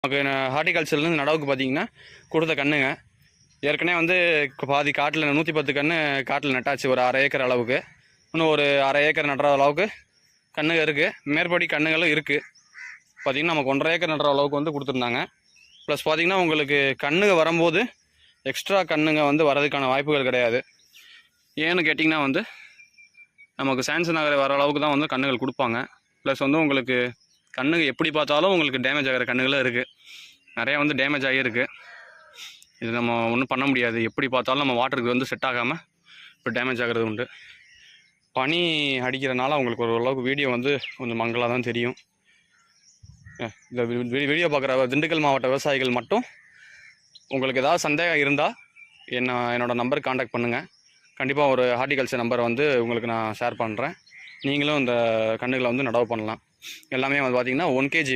நமக்கு ஹார்டிகல்ச்சர்லேருந்து நடவுக்கு பார்த்தீங்கன்னா கொடுத்த கண்ணுங்க ஏற்கனவே வந்து பாதி காட்டில் 110 கன்று காட்டில் நட்டாச்சு. ஒரு 1/2 ஏக்கர் அளவுக்கு. இன்னும் ஒரு 1/2 ஏக்கர் நடுற அளவுக்கு கண்ணுங்க இருக்குது. மேற்படி கண்ணுகளும் இருக்குது. பார்த்திங்கன்னா நமக்கு 1.5 ஏக்கர் நடுற அளவுக்கு வந்து கொடுத்துருந்தாங்க. ப்ளஸ் பார்த்திங்கன்னா உங்களுக்கு கண்ணுங்க வரும்போது எக்ஸ்ட்ரா கண்ணுங்க வந்து வரதுக்கான வாய்ப்புகள் கிடையாது. ஏன்னு கேட்டிங்கன்னா வந்து நமக்கு சான்சன் ஆகிற வர அளவுக்கு தான் வந்து கண்ணுகள் கொடுப்பாங்க. ப்ளஸ் வந்து உங்களுக்கு கண்ணுங்க எப்படி பார்த்தாலும் உங்களுக்கு டேமேஜ் ஆகிற கண்ணுகளும் இருக்குது. நிறையா வந்து டேமேஜ் ஆகியிருக்கு. இது நம்ம ஒன்றும் பண்ண முடியாது. எப்படி பார்த்தாலும் நம்ம வாட்டருக்கு வந்து செட் ஆகாமல் இப்போ டேமேஜ் ஆகிறது உண்டு. பனி அடிக்கிறனால உங்களுக்கு ஓரளவுக்கு வீடியோ வந்து கொஞ்சம் மங்கலாக தான் தெரியும். இந்த வீடியோ பார்க்குற திண்டுக்கல் மாவட்ட விவசாயிகள் மட்டும் உங்களுக்கு ஏதாவது சந்தேகம் இருந்தால் என்னோடய நம்பருக்கு காண்டாக்ட் பண்ணுங்கள். கண்டிப்பாக ஒரு ஹார்டிகல்ச்சர் நம்பரை வந்து உங்களுக்கு நான் ஷேர் பண்ணுறேன். நீங்களும் இந்த கண்ணுகளை வந்து நடவு பண்ணலாம். எல்லாமே வந்து பார்த்திங்கன்னா 1 kg